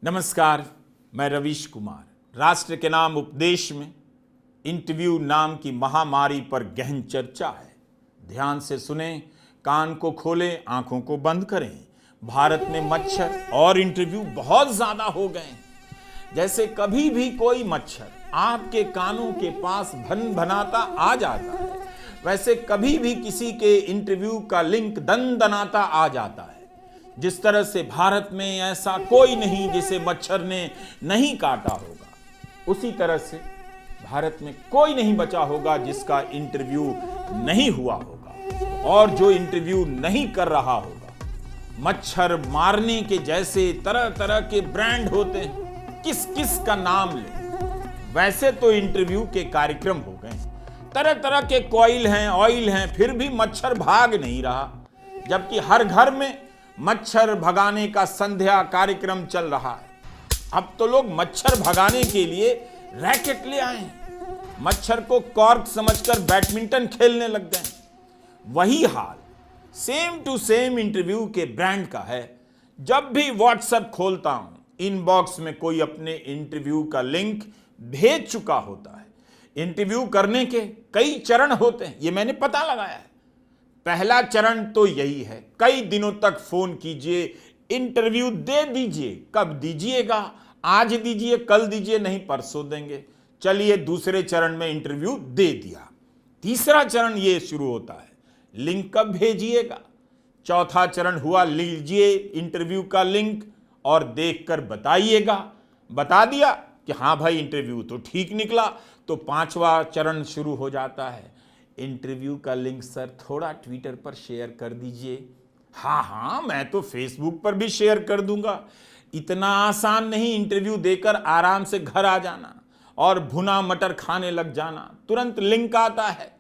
नमस्कार, मैं रवीश कुमार। राष्ट्र के नाम उपदेश में इंटरव्यू नाम की महामारी पर गहन चर्चा है। ध्यान से सुने, कान को खोलें, आंखों को बंद करें। भारत में मच्छर और इंटरव्यू बहुत ज्यादा हो गए हैं। जैसे कभी भी कोई मच्छर आपके कानों के पास भन भनाता आ जाता है, वैसे कभी भी किसी के इंटरव्यू का लिंक दन दनाता आ जाता है। जिस तरह से भारत में ऐसा कोई नहीं जिसे मच्छर ने नहीं काटा होगा, उसी तरह से भारत में कोई नहीं बचा होगा जिसका इंटरव्यू नहीं हुआ होगा। और जो इंटरव्यू नहीं कर रहा होगा, मच्छर मारने के जैसे तरह तरह के ब्रांड होते हैं, किस किस का नाम ले। वैसे तो इंटरव्यू के कार्यक्रम हो गए, तरह तरह के कॉइल हैं, ऑयल हैं, फिर भी मच्छर भाग नहीं रहा। जबकि हर घर में मच्छर भगाने का संध्या कार्यक्रम चल रहा है। अब तो लोग मच्छर भगाने के लिए रैकेट ले आए हैं, मच्छर को कॉर्क समझकर बैडमिंटन खेलने लग गए। वही हाल सेम टू सेम इंटरव्यू के ब्रांड का है। जब भी व्हाट्सएप खोलता हूं, इनबॉक्स में कोई अपने इंटरव्यू का लिंक भेज चुका होता है। इंटरव्यू करने के कई चरण होते हैं, ये मैंने पता लगाया है। पहला चरण तो यही है, कई दिनों तक फोन कीजिए, इंटरव्यू दे दीजिए। कब दीजिएगा? आज दीजिए, कल दीजिए, नहीं परसों देंगे। चलिए, दूसरे चरण में इंटरव्यू दे दिया। तीसरा चरण ये शुरू होता है, लिंक कब भेजिएगा। चौथा चरण हुआ, लीजिए इंटरव्यू का लिंक और देखकर बताइएगा। बता दिया कि हाँ भाई इंटरव्यू तो ठीक निकला, तो पांचवा चरण शुरू हो जाता है, इंटरव्यू का लिंक सर थोड़ा ट्विटर पर शेयर कर दीजिए। हाँ, मैं तो फेसबुक पर भी शेयर कर दूंगा। इतना आसान नहीं इंटरव्यू देकर आराम से घर आ जाना और भुना मटर खाने लग जाना। तुरंत लिंक आता है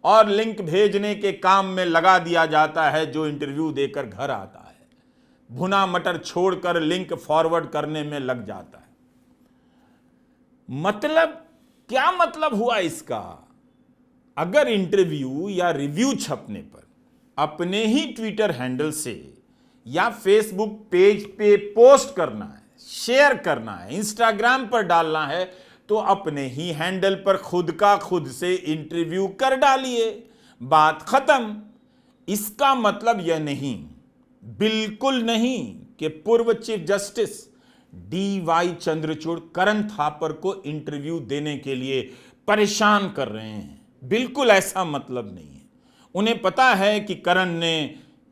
और लिंक भेजने के काम में लगा दिया जाता है जो इंटरव्यू देकर घर आता है। भुना मटर छोड़कर लिंक फॉरवर्ड करने में लग जाता है। मतलब क्या मतलब हुआ इसका? अगर इंटरव्यू या रिव्यू छपने पर अपने ही ट्विटर हैंडल से या फेसबुक पेज पे पोस्ट करना है, शेयर करना है, इंस्टाग्राम पर डालना है, तो अपने ही हैंडल पर खुद का खुद से इंटरव्यू कर डालिए, बात खत्म। इसका मतलब यह नहीं, बिल्कुल नहीं, कि पूर्व चीफ जस्टिस DY चंद्रचूड़ करण थापर को इंटरव्यू देने के लिए परेशान कर रहे हैं। बिल्कुल ऐसा मतलब नहीं है। उन्हें पता है कि करण ने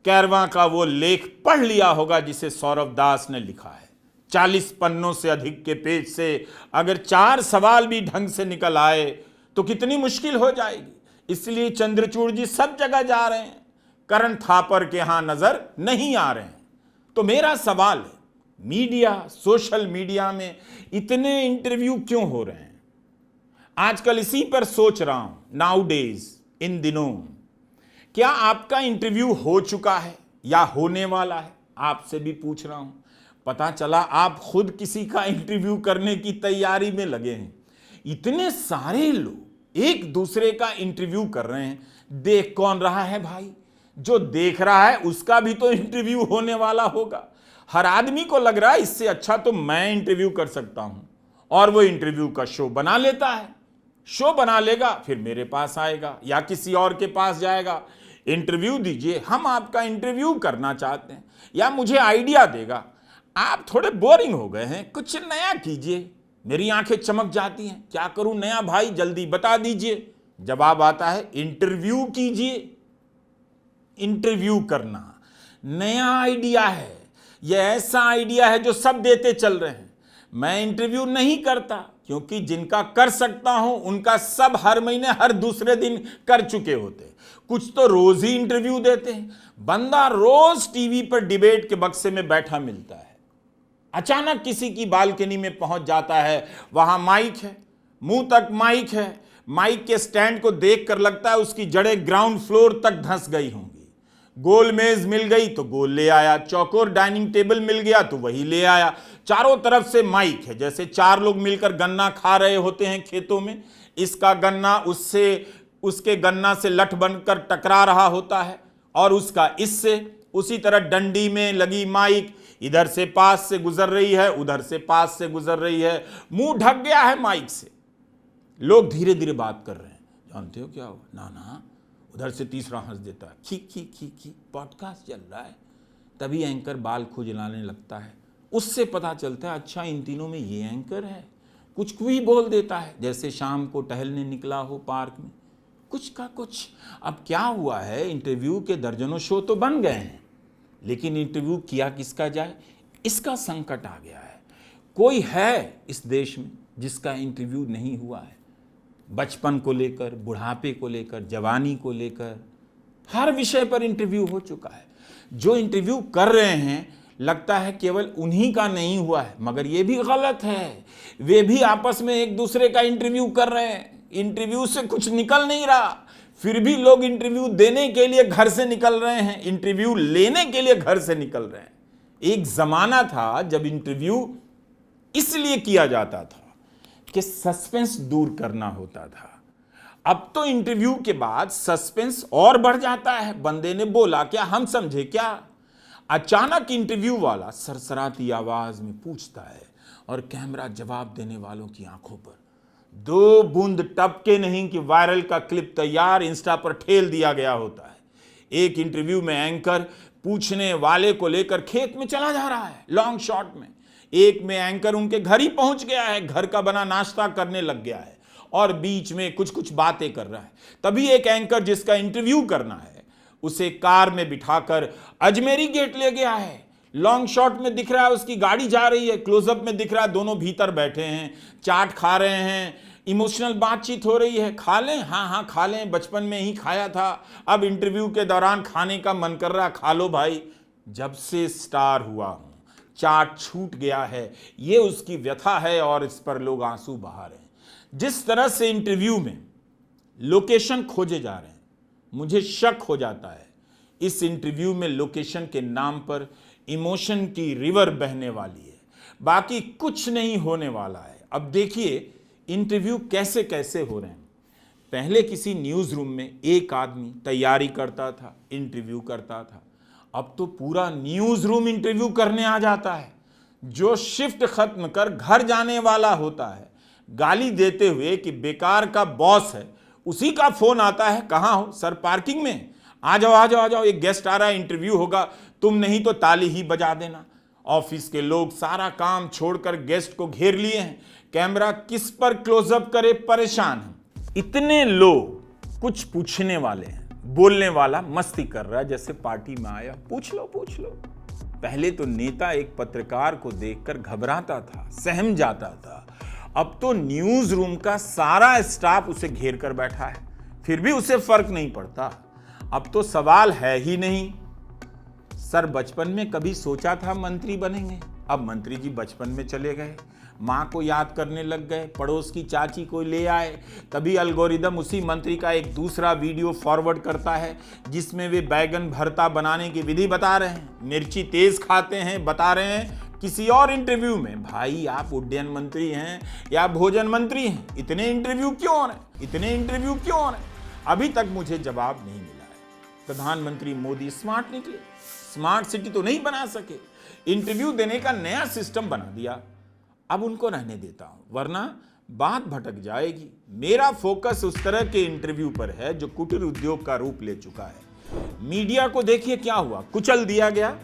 कैरवा का वो लेख पढ़ लिया होगा जिसे सौरभ दास ने लिखा है। 40 पन्नों से अधिक के पेज से अगर 4 सवाल भी ढंग से निकल आए तो कितनी मुश्किल हो जाएगी। इसलिए चंद्रचूड़ जी सब जगह जा रहे हैं, करण थापर के यहां नजर नहीं आ रहे हैं। तो मेरा सवाल है, मीडिया, सोशल मीडिया में इतने इंटरव्यू क्यों हो रहे हैं? आजकल इसी पर सोच रहा हूं, नाउडेज, इन दिनों। क्या आपका इंटरव्यू हो चुका है या होने वाला है? आपसे भी पूछ रहा हूं। पता चला आप खुद किसी का इंटरव्यू करने की तैयारी में लगे हैं। इतने सारे लोग एक दूसरे का इंटरव्यू कर रहे हैं, देख कौन रहा है भाई? जो देख रहा है उसका भी तो इंटरव्यू होने वाला होगा। हर आदमी को लग रहा है इससे अच्छा तो मैं इंटरव्यू कर सकता हूं, और वो इंटरव्यू का शो बना लेता है। शो बना लेगा, फिर मेरे पास आएगा या किसी और के पास जाएगा, इंटरव्यू दीजिए, हम आपका इंटरव्यू करना चाहते हैं, या मुझे आइडिया देगा, आप थोड़े बोरिंग हो गए हैं, कुछ नया कीजिए। मेरी आंखें चमक जाती हैं, क्या करूं नया भाई, जल्दी बता दीजिए। जवाब आता है, इंटरव्यू कीजिए। इंटरव्यू करना नया आइडिया है, यह ऐसा आइडिया है जो सब देते चल रहे हैं। मैं इंटरव्यू नहीं करता, क्योंकि जिनका कर सकता हूं उनका सब हर महीने हर दूसरे दिन कर चुके होते। कुछ तो रोज ही इंटरव्यू देते हैं। बंदा रोज टीवी पर डिबेट के बक्से में बैठा मिलता है, अचानक किसी की बालकनी में पहुंच जाता है, वहां माइक है, मुंह तक माइक है, माइक के स्टैंड को देखकर लगता है उसकी जड़ें ग्राउंड फ्लोर तक धंस गई होंगी। गोल मेज मिल गई तो गोल ले आया, चौकोर डाइनिंग टेबल मिल गया तो वही ले आया। चारों तरफ से माइक है, जैसे 4 लोग मिलकर गन्ना खा रहे होते हैं खेतों में। इसका गन्ना उससे, उसके गन्ना से लठ बनकर टकरा रहा होता है, और उसका इससे। उसी तरह डंडी में लगी माइक इधर से पास से गुजर रही है, उधर से पास से गुजर रही है, मुंह ढक गया है माइक से। लोग धीरे धीरे बात कर रहे हैं। जानते हो क्या हुआ? ना उधर से तीसरा हंस देता है, खी खी खी खी, पॉडकास्ट चल रहा है। तभी एंकर बाल खुजलाने लगता है। उससे पता चलता है अच्छा इन तीनों में ये एंकर है। कुछ भी बोल देता है, जैसे शाम को टहलने निकला हो पार्क में, कुछ का कुछ। अब क्या हुआ है, इंटरव्यू के दर्जनों शो तो बन गए हैं, लेकिन इंटरव्यू किया किसका जाए, इसका संकट आ गया है। कोई है इस देश में जिसका इंटरव्यू नहीं हुआ है? बचपन को लेकर, बुढ़ापे को लेकर, जवानी को लेकर, हर विषय पर इंटरव्यू हो चुका है। जो इंटरव्यू कर रहे हैं लगता है केवल उन्हीं का नहीं हुआ है, मगर ये भी गलत है। वे भी आपस में एक दूसरे का इंटरव्यू कर रहे हैं, इंटरव्यू से कुछ निकल नहीं रहा, फिर भी लोग इंटरव्यू देने के लिए घर से निकल रहे हैं, इंटरव्यू लेने के लिए घर से निकल रहे हैं। एक जमाना था जब इंटरव्यू इसलिए किया जाता था कि सस्पेंस दूर करना होता था। अब तो इंटरव्यू के बाद सस्पेंस और बढ़ जाता है। बंदे ने बोला क्या, हम समझे क्या। अचानक इंटरव्यू वाला सरसराती आवाज में पूछता है और कैमरा जवाब देने वालों की आंखों पर 2 बूंद टपके नहीं कि वायरल का क्लिप तैयार इंस्टा पर ठेल दिया गया होता है। एक इंटरव्यू में एंकर पूछने वाले को लेकर खेत में चला जा रहा है लॉन्ग शॉट में। एक में एंकर उनके घर ही पहुंच गया है, घर का बना नाश्ता करने लग गया है और बीच में कुछ कुछ बातें कर रहा है। तभी एक एंकर जिसका इंटरव्यू करना है उसे कार में बिठाकर अजमेरी गेट ले गया है। लॉन्ग शॉट में दिख रहा है उसकी गाड़ी जा रही है, क्लोजअप में दिख रहा है दोनों भीतर बैठे हैं, चाट खा रहे हैं, इमोशनल बातचीत हो रही है। खा लें? हाँ खा लें, बचपन में ही खाया था, अब इंटरव्यू के दौरान खाने का मन कर रहा, खा लो भाई। जब से स्टार हुआ हूं चाट छूट गया है, ये उसकी व्यथा है और इस पर लोग आंसू बहा रहे हैं। जिस तरह से इंटरव्यू में लोकेशन खोजे जा रहे हैं, मुझे शक हो जाता है इस इंटरव्यू में लोकेशन के नाम पर इमोशन की रिवर बहने वाली है, बाकी कुछ नहीं होने वाला है। अब देखिए इंटरव्यू कैसे कैसे हो रहे हैं। पहले किसी न्यूज़ रूम में एक आदमी तैयारी करता था, इंटरव्यू करता था, अब तो पूरा न्यूज़ रूम इंटरव्यू करने आ जाता है। जो शिफ्ट खत्म कर घर जाने वाला होता है, गाली देते हुए कि बेकार का बॉस है, उसी का फोन आता है, कहाँ हो सर? पार्किंग में। आ जाओ आ जाओ आ जाओ, एक गेस्ट आ रहा है, इंटरव्यू होगा, तुम नहीं तो ताली ही बजा देना। ऑफिस के लोग सारा काम छोड़कर गेस्ट को घेर लिए हैं, कैमरा किस पर क्लोजअप करे परेशान है। इतने लोग कुछ पूछने वाले हैं, बोलने वाला मस्ती कर रहा है जैसे पार्टी में आया, पूछ लो पूछ लो। पहले तो नेता एक पत्रकार को देखकर घबराता था, सहम जाता था, अब तो न्यूज रूम का सारा स्टाफ उसे घेर कर बैठा है, फिर भी उसे फर्क नहीं पड़ता। अब तो सवाल है ही नहीं, सर बचपन में कभी सोचा था मंत्री बनेंगे? अब मंत्री जी बचपन में चले गए, माँ को याद करने लग गए, पड़ोस की चाची को ले आए, तभी एल्गोरिदम उसी मंत्री का एक दूसरा वीडियो फॉरवर्ड करता है जिसमें वे बैगन भरता बनाने की विधि बता रहे हैं, मिर्ची तेज खाते हैं बता रहे हैं। किसी और इंटरव्यू में, भाई आप उड्डयन मंत्री हैं या भोजन मंत्री हैं, इतने इंटरव्यू क्यों हो रहे हैं, इतने इंटरव्यू क्यों हो रहे हैं? अभी तक मुझे जवाब नहीं मिला है। प्रधानमंत्री मोदी स्मार्ट निकले, स्मार्ट सिटी तो नहीं बना सके, इंटरव्यू देने का नया सिस्टम बना दिया। अब उनको रहने देता हूं, वरना बात भटक जाएगी। मेरा फोकस उस तरह के इंटरव्यू पर है जो कुटीर उद्योग का रूप ले चुका है। मीडिया को देखिए क्या हुआ, कुचल दिया गया,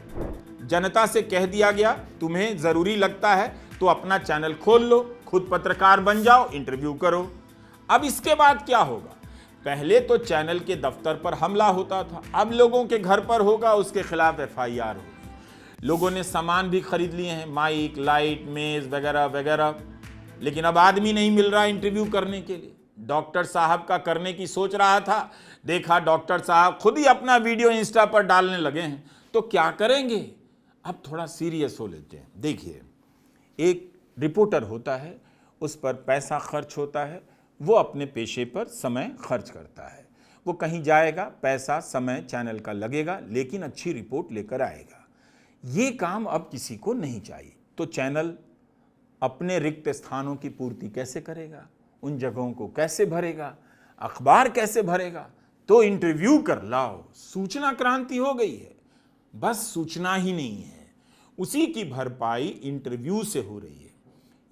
जनता से कह दिया गया तुम्हें जरूरी लगता है तो अपना चैनल खोल लो, खुद पत्रकार बन जाओ, इंटरव्यू करो। अब इसके बाद क्या होगा? पहले तो चैनल के दफ्तर पर हमला होता था, अब लोगों के घर पर होगा, उसके खिलाफ FIR होगी। लोगों ने सामान भी खरीद लिए हैं, माइक, लाइट, मेज वगैरह वगैरह, लेकिन अब आदमी नहीं मिल रहा इंटरव्यू करने के लिए। डॉक्टर साहब का करने की सोच रहा था, देखा डॉक्टर साहब खुद ही अपना वीडियो इंस्टा पर डालने लगे हैं, तो क्या करेंगे? अब थोड़ा सीरियस हो लेते हैं। देखिए, एक रिपोर्टर होता है, उस पर पैसा खर्च होता है, वो अपने पेशे पर समय खर्च करता है, वो कहीं जाएगा, पैसा समय चैनल का लगेगा, लेकिन अच्छी रिपोर्ट लेकर आएगा। ये काम अब किसी को नहीं चाहिए, तो चैनल अपने रिक्त स्थानों की पूर्ति कैसे करेगा, उन जगहों को कैसे भरेगा, अखबार कैसे भरेगा? तो इंटरव्यू कर लाओ। सूचना क्रांति हो गई है, बस सूचना ही नहीं है, उसी की भरपाई इंटरव्यू से हो रही है।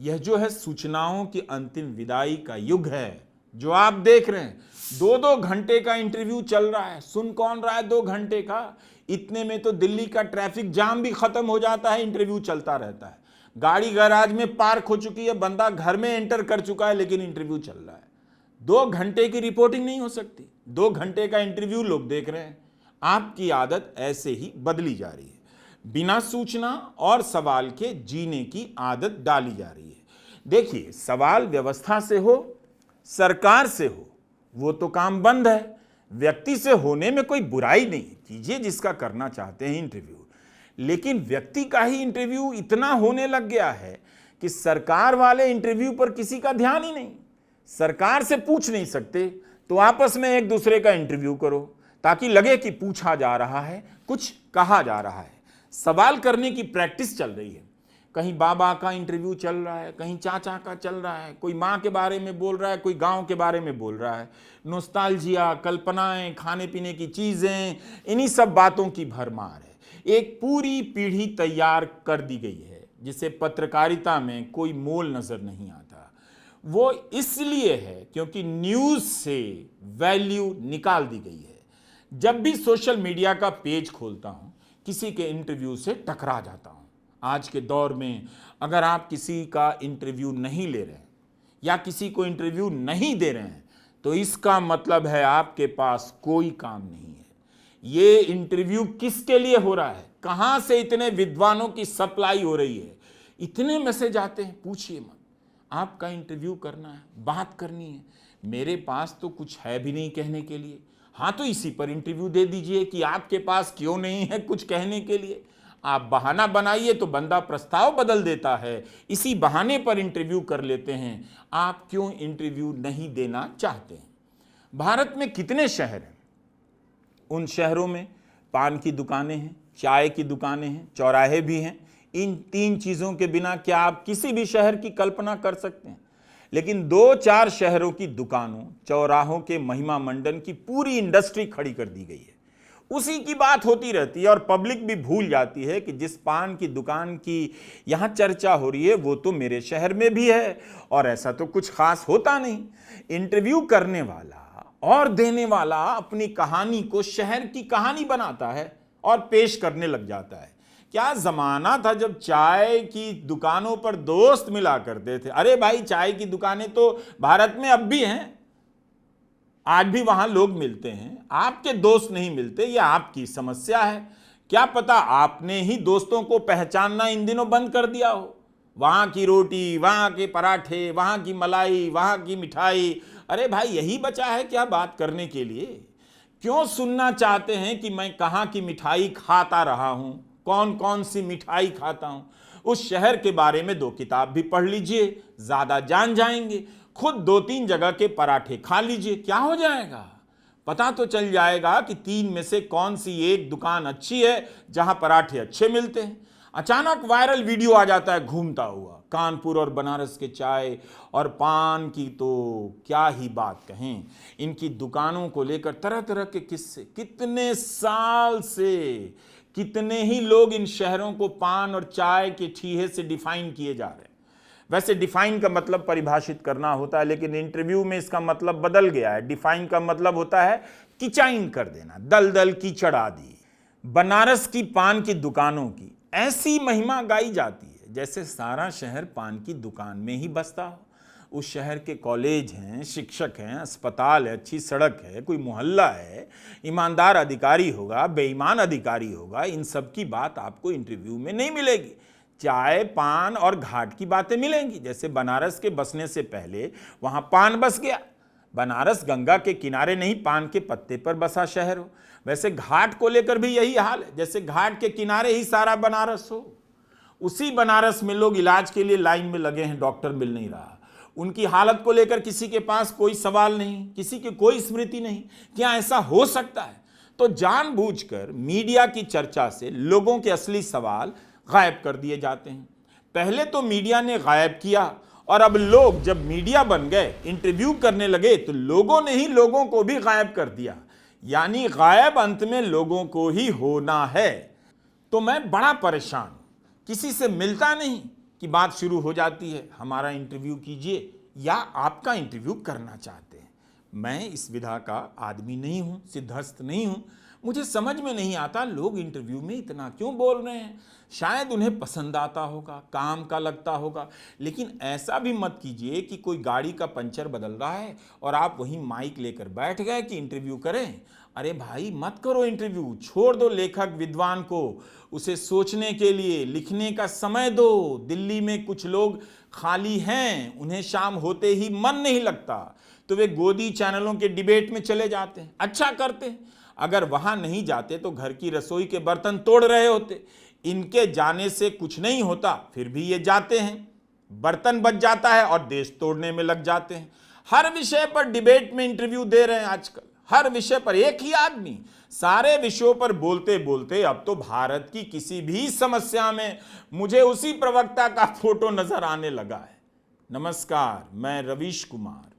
यह जो है सूचनाओं की अंतिम विदाई का युग है जो आप देख रहे हैं। 2-2 घंटे का इंटरव्यू चल रहा है, सुन कौन रहा है 2 घंटे का? इतने में तो दिल्ली का ट्रैफिक जाम भी खत्म हो जाता है, इंटरव्यू चलता रहता है। गाड़ी गैराज में पार्क हो चुकी है, बंदा घर में एंटर कर चुका है, लेकिन इंटरव्यू चल रहा है। 2 घंटे की रिपोर्टिंग नहीं हो सकती, 2 घंटे का इंटरव्यू लोग देख रहे हैं। आपकी आदत ऐसे ही बदली जा रही है, बिना सूचना और सवाल के जीने की आदत डाली जा रही है। देखिए, सवाल व्यवस्था से हो, सरकार से हो, वो तो काम बंद है। व्यक्ति से होने में कोई बुराई नहीं, कीजिए जिसका करना चाहते हैं इंटरव्यू। लेकिन व्यक्ति का ही इंटरव्यू इतना होने लग गया है कि सरकार वाले इंटरव्यू पर किसी का ध्यान ही नहीं। सरकार से पूछ नहीं सकते तो आपस में एक दूसरे का इंटरव्यू करो, ताकि लगे कि पूछा जा रहा है, कुछ कहा जा रहा है। सवाल करने की प्रैक्टिस चल रही है। कहीं बाबा का इंटरव्यू चल रहा है, कहीं चाचा का चल रहा है, कोई माँ के बारे में बोल रहा है, कोई गांव के बारे में बोल रहा है। नॉस्टैल्जिया, कल्पनाएं, खाने पीने की चीज़ें, इन्हीं सब बातों की भरमार है। एक पूरी पीढ़ी तैयार कर दी गई है जिसे पत्रकारिता में कोई मोल नज़र नहीं आता। वो इसलिए है क्योंकि न्यूज़ से वैल्यू निकाल दी गई है। जब भी सोशल मीडिया का पेज खोलता हूँ, किसी के इंटरव्यू से टकरा जाता हूँ। आज के दौर में अगर आप किसी का इंटरव्यू नहीं ले रहे हैं या किसी को इंटरव्यू नहीं दे रहे हैं, तो इसका मतलब है आपके पास कोई काम नहीं है। ये इंटरव्यू किसके लिए हो रहा है? कहाँ से इतने विद्वानों की सप्लाई हो रही है? इतने मैसेज आते हैं, पूछिए मत। आपका इंटरव्यू करना है, बात करनी है, मेरे पास तो कुछ है भी नहीं कहने के लिए। हाँ, तो इसी पर इंटरव्यू दे दीजिए कि आपके पास क्यों नहीं है कुछ कहने के लिए। आप बहाना बनाइए तो बंदा प्रस्ताव बदल देता है, इसी बहाने पर इंटरव्यू कर लेते हैं। आप क्यों इंटरव्यू नहीं देना चाहते हैं? भारत में कितने शहर हैं? उन शहरों में पान की दुकानें हैं, चाय की दुकानें हैं, चौराहे भी हैं। इन 3 चीज़ों के बिना क्या आप किसी भी शहर की कल्पना कर सकते हैं? लेकिन 2-4 शहरों की दुकानों, चौराहों के महिमा मंडन की पूरी इंडस्ट्री खड़ी कर दी गई है। उसी की बात होती रहती है और पब्लिक भी भूल जाती है कि जिस पान की दुकान की यहाँ चर्चा हो रही है वो तो मेरे शहर में भी है, और ऐसा तो कुछ खास होता नहीं। इंटरव्यू करने वाला और देने वाला अपनी कहानी को शहर की कहानी बनाता है और पेश करने लग जाता है। क्या जमाना था जब चाय की दुकानों पर दोस्त मिला करते थे। अरे भाई, चाय की दुकानें तो भारत में अब भी हैं, आज भी वहां लोग मिलते हैं। आपके दोस्त नहीं मिलते, यह आपकी समस्या है। क्या पता आपने ही दोस्तों को पहचानना इन दिनों बंद कर दिया हो। वहां की रोटी, वहां के पराठे, वहां की मलाई, वहां की मिठाई, अरे भाई यही बचा है क्या बात करने के लिए? क्यों सुनना चाहते हैं कि मैं कहाँ की मिठाई खाता रहा हूं, कौन कौन सी मिठाई खाता हूं? उस शहर के बारे में 2 किताब भी पढ़ लीजिए, ज्यादा जान जाएंगे। खुद 2-3 जगह के पराठे खा लीजिए, क्या हो जाएगा? पता तो चल जाएगा कि 3 में से कौन सी एक दुकान अच्छी है जहां पराठे अच्छे मिलते हैं। अचानक वायरल वीडियो आ जाता है घूमता हुआ, कानपुर और बनारस के चाय और पान की तो क्या ही बात कहें। इनकी दुकानों को लेकर तरह तरह के किस्से, कितने साल से कितने ही लोग इन शहरों को पान और चाय के ठीहे से डिफाइन किए जा रहे हैं। वैसे डिफाइन का मतलब परिभाषित करना होता है, लेकिन इंटरव्यू में इसका मतलब बदल गया है। डिफाइन का मतलब होता है किचाइन कर देना, दलदल कीचड़ आदि। बनारस की पान की दुकानों की ऐसी महिमा गाई जाती है जैसे सारा शहर पान की दुकान में ही बसता हो। उस शहर के कॉलेज हैं, शिक्षक हैं, अस्पताल है, अच्छी सड़क है, कोई मोहल्ला है, ईमानदार अधिकारी होगा, बेईमान अधिकारी होगा। इन सब की बात आपको इंटरव्यू में नहीं मिलेगी। चाय, पान और घाट की बातें मिलेंगी। जैसे बनारस के बसने से पहले वहां पान बस गया। बनारस गंगा के किनारे नहीं, पान के पत्ते पर बसा शहर हो। वैसे घाट को लेकर भी यही हाल है, जैसे घाट के किनारे ही सारा बनारस हो। उसी बनारस में लोग इलाज के लिए लाइन में लगे हैं, डॉक्टर मिल नहीं रहा। उनकी हालत को लेकर किसी के पास कोई सवाल नहीं, किसी की कोई स्मृति नहीं। क्या ऐसा हो सकता है? तो जानबूझकर मीडिया की चर्चा से लोगों के असली सवाल गायब कर दिए जाते हैं। पहले तो मीडिया ने गायब किया, और अब लोग जब मीडिया बन गए, इंटरव्यू करने लगे, तो लोगों ने ही लोगों को भी गायब कर दिया। यानी गायब अंत में लोगों को ही होना है। तो मैं बड़ा परेशान हूं किसी से मिलता नहीं कि बात शुरू हो जाती है, हमारा इंटरव्यू कीजिए या आपका इंटरव्यू करना चाहते हैं। मैं इस विधा का आदमी नहीं हूं, सिद्धहस्त नहीं हूं। मुझे समझ में नहीं आता लोग इंटरव्यू में इतना क्यों बोल रहे हैं। शायद उन्हें पसंद आता होगा, काम का लगता होगा, लेकिन ऐसा भी मत कीजिए कि कोई गाड़ी का पंचर बदल रहा है और आप वहीं माइक लेकर बैठ गए कि इंटरव्यू करें। अरे भाई मत करो इंटरव्यू, छोड़ दो लेखक विद्वान को, उसे सोचने के लिए लिखने का समय दो। दिल्ली में कुछ लोग खाली हैं, उन्हें शाम होते ही मन नहीं लगता तो वे गोदी चैनलों के डिबेट में चले जाते हैं, अच्छा करते हैं। अगर वहां नहीं जाते तो घर की रसोई के बर्तन तोड़ रहे होते। इनके जाने से कुछ नहीं होता, फिर भी ये जाते हैं, बर्तन बच जाता है और देश तोड़ने में लग जाते हैं। हर विषय पर डिबेट में इंटरव्यू दे रहे हैं आजकल, हर विषय पर एक ही आदमी सारे विषयों पर बोलते बोलते अब तो भारत की किसी भी समस्या में मुझे उसी प्रवक्ता का फोटो नजर आने लगा है। नमस्कार, मैं रवीश कुमार।